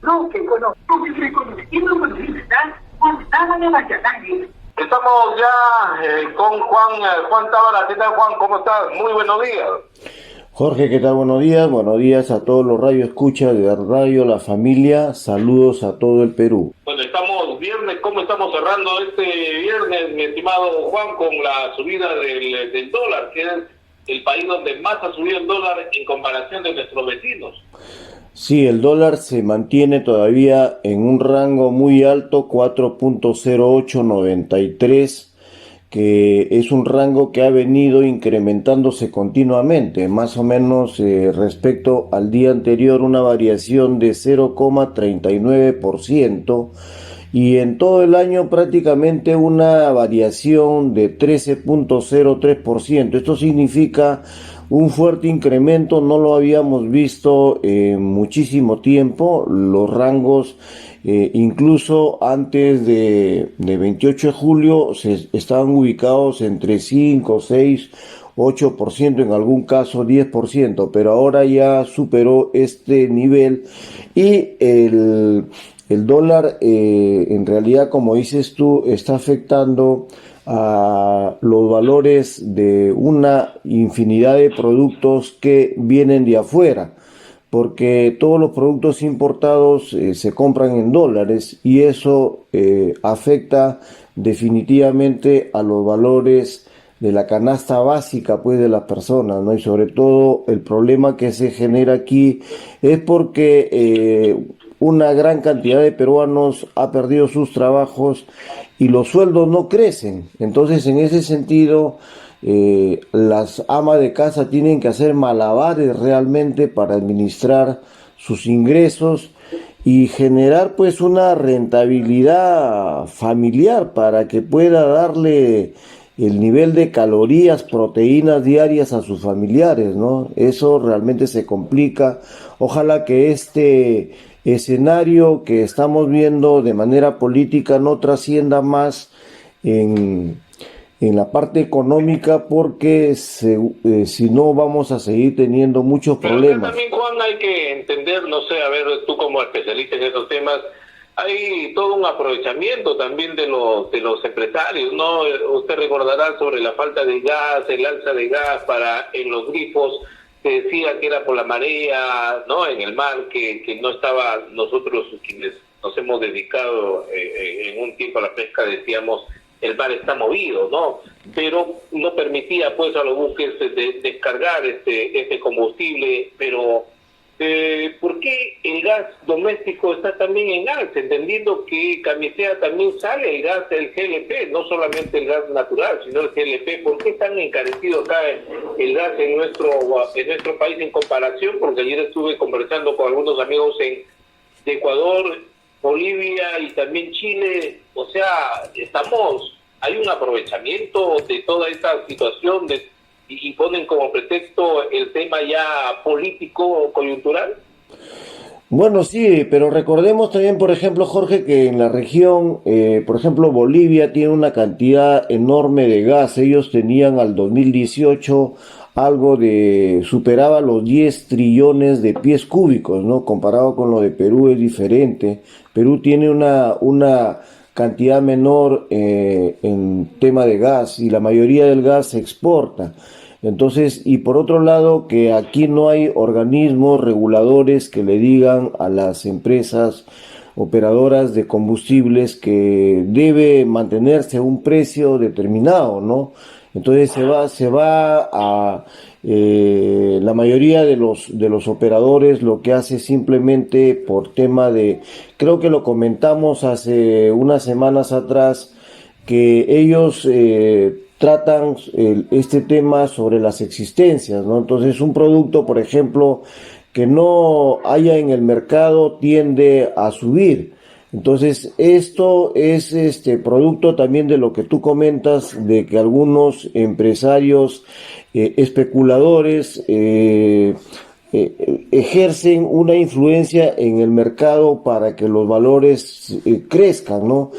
Estamos ya con Juan Tábara. ¿Qué tal, Juan? ¿Cómo estás? Muy buenos días. Jorge, ¿qué tal? Buenos días a todos los radio escuchas de Radio La Familia. Saludos a todo el Perú. Bueno, estamos viernes. ¿Cómo estamos cerrando este viernes, mi estimado Juan, con la subida del dólar, que es el país donde más ha subido el dólar en comparación de nuestros vecinos? Sí, el dólar se mantiene todavía en un rango muy alto, 4.0893, que es un rango que ha venido incrementándose continuamente, más o menos respecto al día anterior una variación de 0,39%, y en todo el año prácticamente una variación de 13.03%. Esto significa un fuerte incremento, no lo habíamos visto en muchísimo tiempo. Los rangos, incluso antes de 28 de julio, estaban ubicados entre 5, 6, 8%, en algún caso 10%, pero ahora ya superó este nivel y el dólar, en realidad, como dices tú, está afectando a los valores de una infinidad de productos que vienen de afuera, porque todos los productos importados se compran en dólares y eso afecta definitivamente a los valores de la canasta básica, pues, de las personas, ¿no? Y sobre todo el problema que se genera aquí es porque una gran cantidad de peruanos ha perdido sus trabajos y los sueldos no crecen. Entonces, en ese sentido, las amas de casa tienen que hacer malabares realmente para administrar sus ingresos y generar, pues, una rentabilidad familiar para que pueda darle el nivel de calorías, proteínas diarias a sus familiares, ¿no? Eso realmente se complica. Ojalá que este escenario que estamos viendo de manera política no trascienda más en, en la parte económica, porque si no vamos a seguir teniendo muchos problemas. Pero también, Juan, hay que entender, no sé, a ver, tú como especialista en estos temas, hay todo un aprovechamiento también de los empresarios, ¿no? Usted recordará sobre la falta de gas, el alza de gas en los grifos. Se decía que era por la marea, ¿no? En el mar, que no estaba. Nosotros quienes nos hemos dedicado en un tiempo a la pesca decíamos el mar está movido, ¿no? Pero no permitía, pues, a los buques descargar este combustible. Pero ¿por qué el gas doméstico está también en alza? Entendiendo que Camisea también sale el gas del GLP, no solamente el gas natural, sino el GLP. ¿Por qué es tan encarecido acá el gas en nuestro país en comparación? Porque ayer estuve conversando con algunos amigos de Ecuador, Bolivia y también Chile. O sea, hay un aprovechamiento de toda esta situación y ponen como pretexto el tema ya político coyuntural. Bueno, sí, pero recordemos también, por ejemplo, Jorge, que en la región, por ejemplo, Bolivia tiene una cantidad enorme de gas. Ellos tenían al 2018 superaba los 10 trillones de pies cúbicos, ¿no? Comparado con lo de Perú es diferente. Perú tiene una cantidad menor en tema de gas, y la mayoría del gas se exporta. Entonces, y por otro lado, que aquí no hay organismos reguladores que le digan a las empresas operadoras de combustibles que debe mantenerse un precio determinado, ¿no? Entonces se va a la mayoría de los operadores lo que hace simplemente por tema de, creo que lo comentamos hace unas semanas atrás, que ellos tratan este tema sobre las existencias, ¿no? Entonces, un producto, por ejemplo, que no haya en el mercado tiende a subir. Entonces, esto es producto también de lo que tú comentas, de que algunos empresarios especuladores ejercen una influencia en el mercado para que los valores crezcan, ¿no?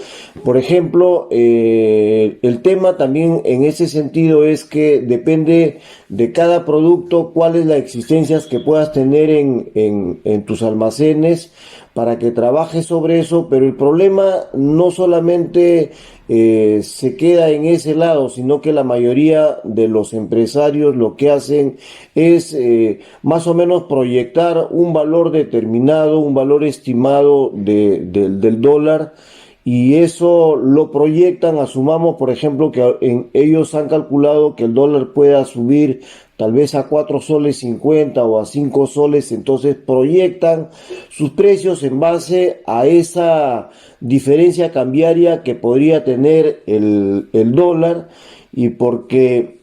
Por ejemplo, el tema también en ese sentido es que depende de cada producto cuál es la existencia que puedas tener en tus almacenes, para que trabaje sobre eso, pero el problema no solamente se queda en ese lado, sino que la mayoría de los empresarios lo que hacen es más o menos proyectar un valor determinado, un valor estimado del dólar, y eso lo proyectan. Asumamos, por ejemplo, que ellos han calculado que el dólar pueda subir tal vez a 4 soles 50 o a 5 soles, entonces proyectan sus precios en base a esa diferencia cambiaria que podría tener el dólar, y porque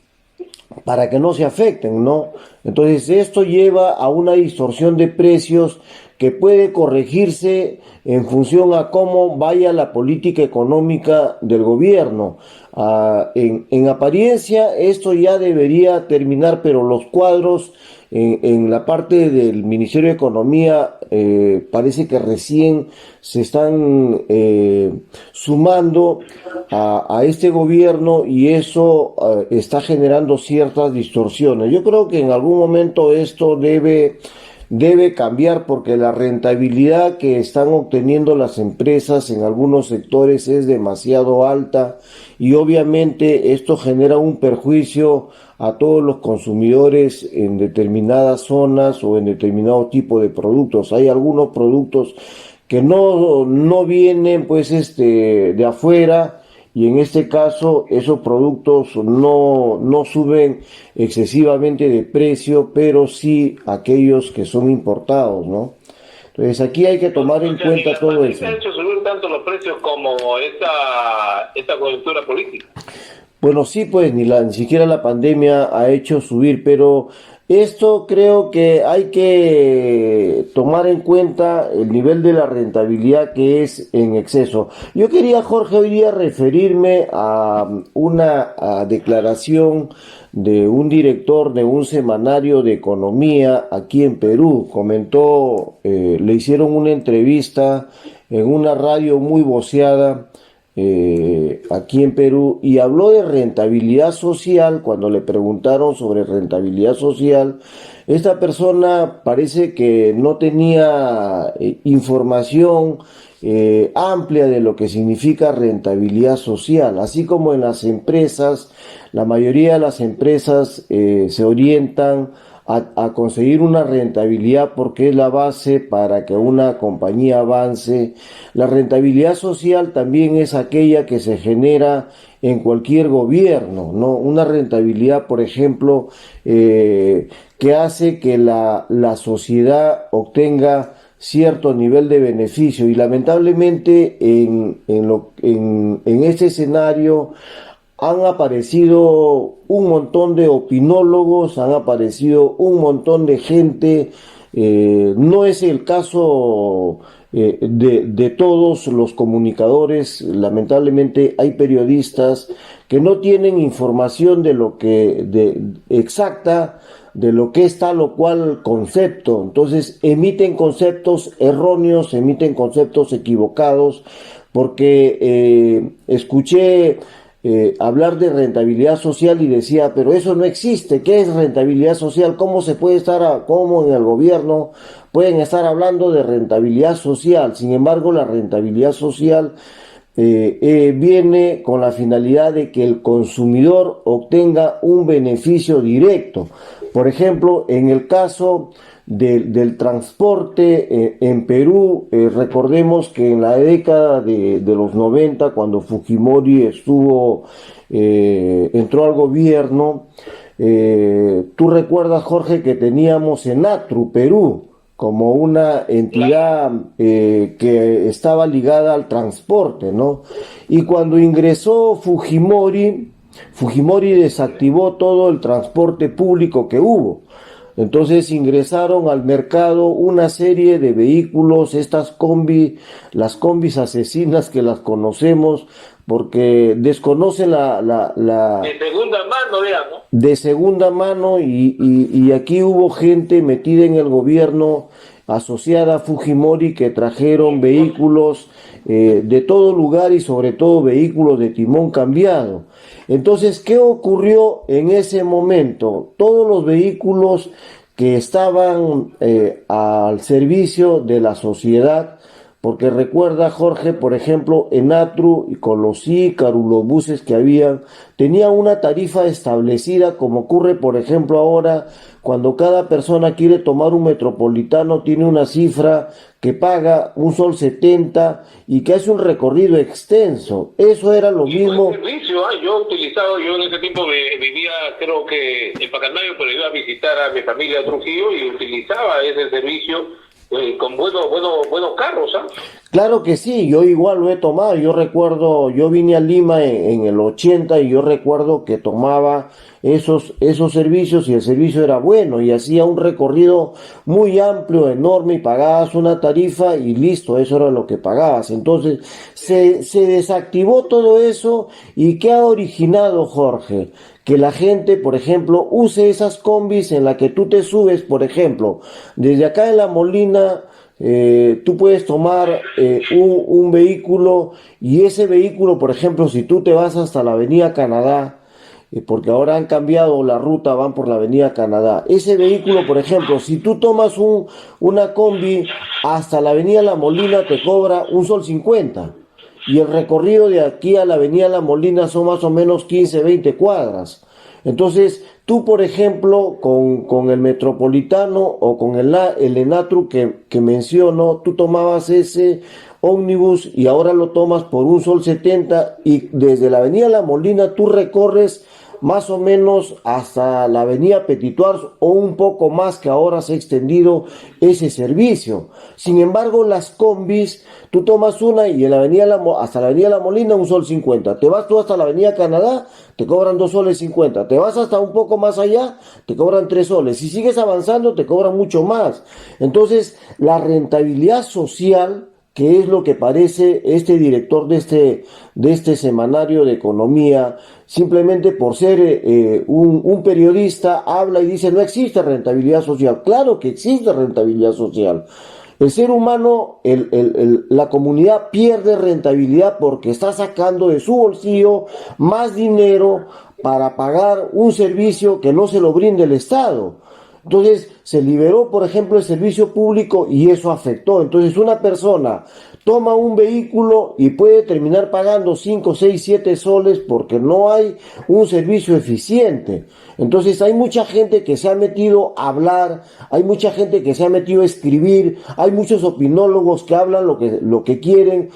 para que no se afecten, ¿no? Entonces esto lleva a una distorsión de precios que puede corregirse en función a cómo vaya la política económica del gobierno. En apariencia esto ya debería terminar, pero los cuadros en la parte del Ministerio de Economía parece que recién se están sumando a este gobierno, y eso está generando ciertas distorsiones. Yo creo que en algún momento esto debe cambiar, porque la rentabilidad que están obteniendo las empresas en algunos sectores es demasiado alta, y obviamente esto genera un perjuicio a todos los consumidores en determinadas zonas o en determinado tipo de productos. Hay algunos productos que no vienen pues de afuera, y en este caso esos productos no suben excesivamente de precio, pero sí aquellos que son importados, ¿no? Entonces aquí hay que tomar en cuenta todo eso. ¿Ha hecho subir tanto los precios como esta coyuntura política? Bueno, sí, pues ni siquiera la pandemia ha hecho subir, pero esto creo que hay que tomar en cuenta el nivel de la rentabilidad que es en exceso. Yo quería, Jorge, hoy día referirme a una declaración de un director de un semanario de economía aquí en Perú. Comentó, le hicieron una entrevista en una radio muy voceada aquí en Perú, y habló de rentabilidad social. Cuando le preguntaron sobre rentabilidad social, esta persona parece que no tenía información amplia de lo que significa rentabilidad social. Así como en las empresas, la mayoría de las empresas se orientan a conseguir una rentabilidad porque es la base para que una compañía avance. La rentabilidad social también es aquella que se genera en cualquier gobierno, ¿no? Una rentabilidad, por ejemplo, que hace que la sociedad obtenga cierto nivel de beneficio, y lamentablemente en este escenario han aparecido un montón de opinólogos, han aparecido un montón de gente. No es el caso de todos los comunicadores. Lamentablemente hay periodistas que no tienen información exacta de lo que es tal o cual concepto. Entonces emiten conceptos erróneos, emiten conceptos equivocados, porque escuché hablar de rentabilidad social y decía, pero eso no existe. ¿Qué es rentabilidad social? ¿Cómo se puede cómo en el gobierno pueden estar hablando de rentabilidad social? Sin embargo, la rentabilidad social viene con la finalidad de que el consumidor obtenga un beneficio directo. Por ejemplo, en el caso del transporte en Perú, recordemos que en la década de los 90, cuando Fujimori entró al gobierno, tú recuerdas, Jorge, que teníamos Enatru Perú como una entidad que estaba ligada al transporte, ¿no? Y cuando ingresó Fujimori desactivó todo el transporte público que hubo. Entonces ingresaron al mercado una serie de vehículos, las combis asesinas que las conocemos, porque desconocen de segunda mano, digamos. De segunda mano, y aquí hubo gente metida en el gobierno asociada a Fujimori que trajeron vehículos de todo lugar, y sobre todo vehículos de timón cambiado. Entonces, ¿qué ocurrió en ese momento? Todos los vehículos que estaban al servicio de la sociedad, porque recuerda, Jorge, por ejemplo, Enatru y con los Ícaros, los buses que habían, tenía una tarifa establecida, como ocurre, por ejemplo, ahora, cuando cada persona quiere tomar un metropolitano, tiene una cifra que paga un sol 70 y que hace un recorrido extenso. Eso era lo Y buen mismo. servicio, yo he utilizado, yo en ese tiempo vivía, creo que en Pacanayo, pero iba a visitar a mi familia a Trujillo y utilizaba ese servicio con buenos carros, ¿ah? Claro que sí, yo igual lo he tomado. Yo recuerdo, yo vine a Lima en el 80 y yo recuerdo que tomaba esos servicios y el servicio era bueno y hacía un recorrido muy amplio, enorme y pagabas una tarifa y listo, eso era lo que pagabas. Entonces se desactivó todo eso y ¿qué ha originado, Jorge? Que la gente, por ejemplo, use esas combis en la que tú te subes, por ejemplo, desde acá en La Molina. Tú puedes tomar un vehículo y ese vehículo, por ejemplo, si tú te vas hasta la Avenida Canadá, porque ahora han cambiado la ruta, van por la Avenida Canadá, ese vehículo, por ejemplo, si tú tomas una combi hasta la Avenida La Molina, te cobra un sol 50 y el recorrido de aquí a la Avenida La Molina son más o menos 15, 20 cuadras. Entonces, tú, por ejemplo, con el Metropolitano o con el Enatru que menciono, tú tomabas ese ómnibus y ahora lo tomas por un sol 70 y desde la Avenida La Molina tú recorres más o menos hasta la Avenida Petituars o un poco más que ahora se ha extendido ese servicio. Sin embargo, las combis, tú tomas una y en la hasta la Avenida La Molina un sol 50. Te vas tú hasta la Avenida Canadá, te cobran 2 soles 50. Te vas hasta un poco más allá, te cobran 3 soles. Si sigues avanzando, te cobran mucho más. Entonces, la rentabilidad social, que es lo que parece este director de este semanario de economía, simplemente por ser un periodista, habla y dice no existe rentabilidad social. Claro que existe rentabilidad social. El ser humano, la comunidad pierde rentabilidad porque está sacando de su bolsillo más dinero para pagar un servicio que no se lo brinde el Estado. Entonces se liberó, por ejemplo, el servicio público y eso afectó. Entonces una persona toma un vehículo y puede terminar pagando 5, 6, 7 soles porque no hay un servicio eficiente. Entonces hay mucha gente que se ha metido a hablar, hay mucha gente que se ha metido a escribir, hay muchos opinólogos que hablan lo que quieren,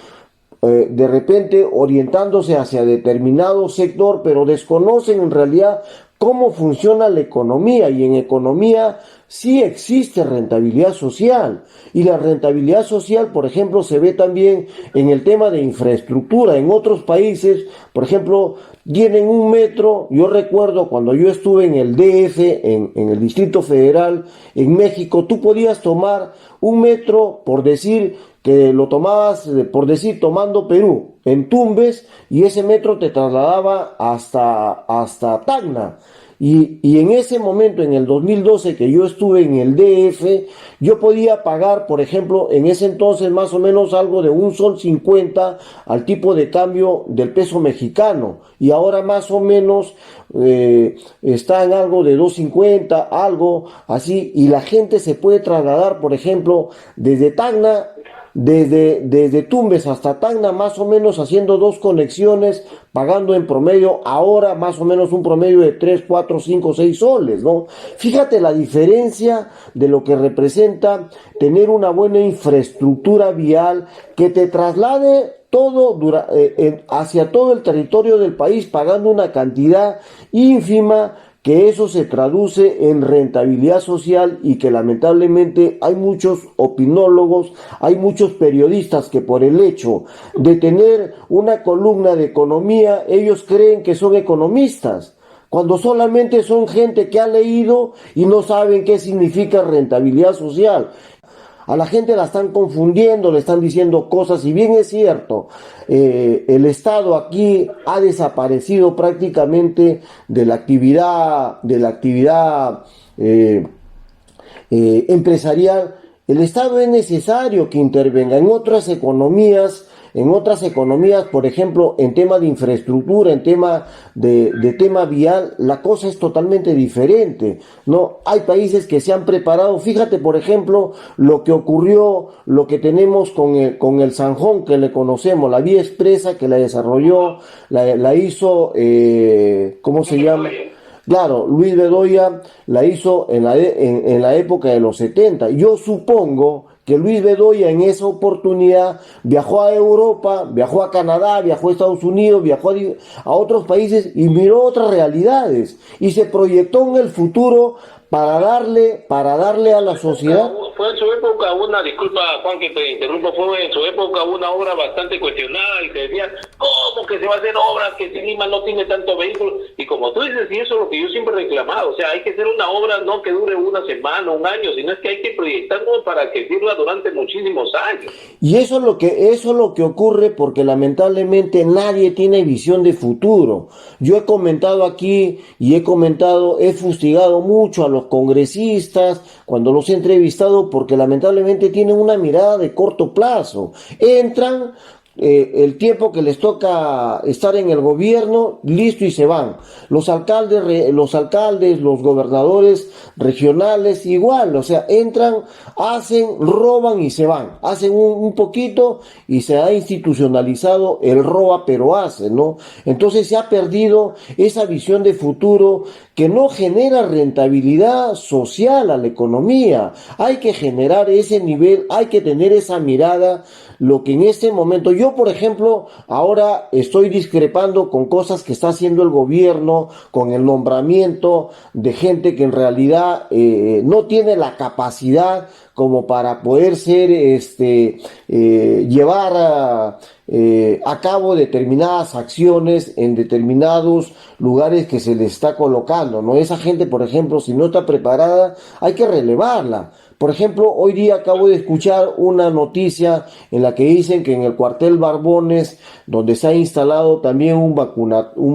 de repente orientándose hacia determinado sector, pero desconocen en realidad cómo funciona la economía, y en economía sí existe rentabilidad social, y la rentabilidad social, por ejemplo, se ve también en el tema de infraestructura. En otros países, por ejemplo, tienen un metro. Yo recuerdo cuando yo estuve en el DF, en el Distrito Federal, en México, tú podías tomar un metro, por decir, que lo tomabas, por decir, tomando Perú, en Tumbes, y ese metro te trasladaba hasta Tacna. Y en ese momento, en el 2012, que yo estuve en el DF, yo podía pagar, por ejemplo, en ese entonces más o menos algo de un sol 50 al tipo de cambio del peso mexicano. Y ahora más o menos está en algo de 2.50, algo así. Y la gente se puede trasladar, por ejemplo, desde Tacna, desde Tumbes hasta Tacna, más o menos haciendo 2 conexiones, pagando en promedio ahora más o menos un promedio de 3, 4, 5, 6 soles, ¿no? Fíjate la diferencia de lo que representa tener una buena infraestructura vial que te traslade todo hacia todo el territorio del país, pagando una cantidad ínfima, que eso se traduce en rentabilidad social, y que lamentablemente hay muchos opinólogos, hay muchos periodistas que por el hecho de tener una columna de economía, ellos creen que son economistas, cuando solamente son gente que ha leído y no saben qué significa rentabilidad social. A la gente la están confundiendo, le están diciendo cosas, y bien es cierto, el Estado aquí ha desaparecido prácticamente de la actividad empresarial, El Estado es necesario que intervenga en otras economías, por ejemplo, en tema de infraestructura, en tema de tema vial, la cosa es totalmente diferente, ¿no? Hay países que se han preparado, fíjate, por ejemplo, lo que ocurrió, lo que tenemos con el Sanjón, que le conocemos, la vía expresa que la desarrolló, la hizo, ¿cómo se llama? Claro, Luis Bedoya la hizo en la época de los 70. Yo supongo que Luis Bedoya en esa oportunidad viajó a Europa, viajó a Canadá, viajó a Estados Unidos, viajó a otros países y miró otras realidades y se proyectó en el futuro para darle a la sociedad. Fue en su época una, disculpa Juan que te interrumpo, fue en su época una obra bastante cuestionada y se decía, ¿cómo que se va a hacer obras que si Lima no tiene tantos vehículos? Y como tú dices, y eso es lo que yo siempre he reclamado, o sea, hay que hacer una obra no que dure una semana, un año, sino es que hay que proyectarnos para que sirva durante muchísimos años. Y eso es lo que ocurre porque lamentablemente nadie tiene visión de futuro. Yo he comentado aquí y he fustigado mucho a los congresistas cuando los he entrevistado porque lamentablemente tienen una mirada de corto plazo. Entran, el tiempo que les toca estar en el gobierno, listo y se van. Los alcaldes, los gobernadores regionales, igual, o sea, entran, hacen, roban y se van. Hacen un poquito y se ha institucionalizado el roba pero hace, ¿no? Entonces se ha perdido esa visión de futuro que no genera rentabilidad social a la economía. Hay que generar ese nivel, hay que tener esa mirada. Lo que en este momento, yo por ejemplo, ahora estoy discrepando con cosas que está haciendo el gobierno, con el nombramiento de gente que en realidad no tiene la capacidad como para poder ser, llevar a cabo determinadas acciones en determinados lugares que se le está colocando, ¿no? Esa gente, por ejemplo, si no está preparada, hay que relevarla. Por ejemplo, hoy día acabo de escuchar una noticia en la que dicen que en el cuartel Barbones, donde se ha instalado también un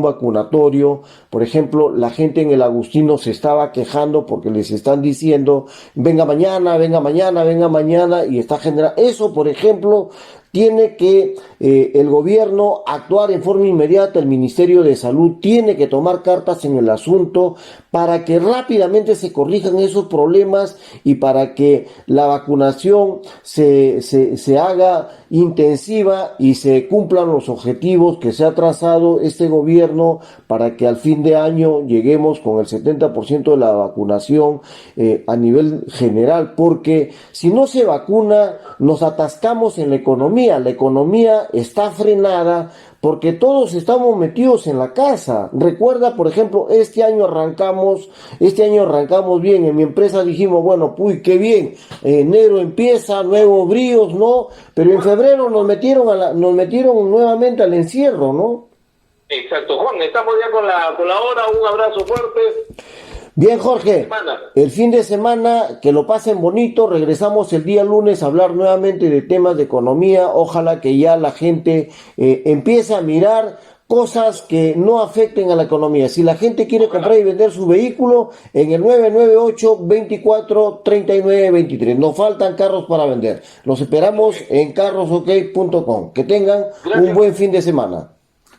vacunatorio, por ejemplo, la gente en el Agustino se estaba quejando porque les están diciendo, venga mañana, venga mañana, venga mañana, y está generando, eso por ejemplo, tiene que el gobierno actuar en forma inmediata, el Ministerio de Salud tiene que tomar cartas en el asunto para que rápidamente se corrijan esos problemas y para que la vacunación se haga intensiva y se cumplan los objetivos que se ha trazado este gobierno para que al fin de año lleguemos con el 70% de la vacunación a nivel general, porque si no se vacuna nos atascamos en la economía está frenada porque todos estamos metidos en la casa. Recuerda, por ejemplo, este año arrancamos bien. En mi empresa dijimos, bueno, puy, qué bien. Enero empieza, nuevos bríos, ¿no? Pero en febrero nos metieron nuevamente al encierro, ¿no? Exacto, Juan, estamos ya con la hora. Un abrazo fuerte. Bien, Jorge, el fin de semana, que lo pasen bonito, regresamos el día lunes a hablar nuevamente de temas de economía, ojalá que ya la gente empiece a mirar cosas que no afecten a la economía. Si la gente quiere comprar y vender su vehículo, en el 998-24-39-23, nos faltan carros para vender. Los esperamos en carrosok.com. Que tengan un buen fin de semana.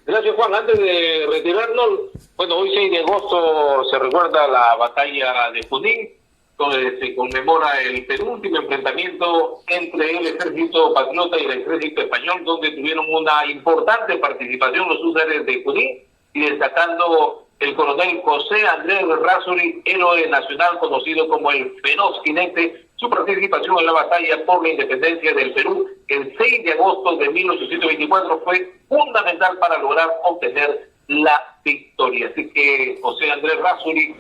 Gracias, Juan. Antes de retirarnos, bueno, hoy 6 de agosto se recuerda la batalla de Junín, donde se conmemora el penúltimo enfrentamiento entre el ejército patriota y el ejército español, donde tuvieron una importante participación los húsares de Junín, y destacando el coronel José Andrés Errázuriz, héroe nacional conocido como el feroz jinete, su participación en la batalla por la independencia del Perú el 6 de agosto de 1824 fue fundamental para lograr obtener la victoria. Así que José Andrés Errázuriz,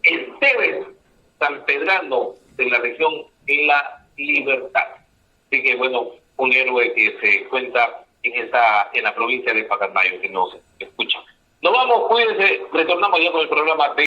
Esteves sanpedrano de la región de la Libertad. Así que bueno, un héroe que se cuenta en la provincia de Pacasmayo, que nos escucha. Nos vamos, cuídense, retornamos ya con el programa de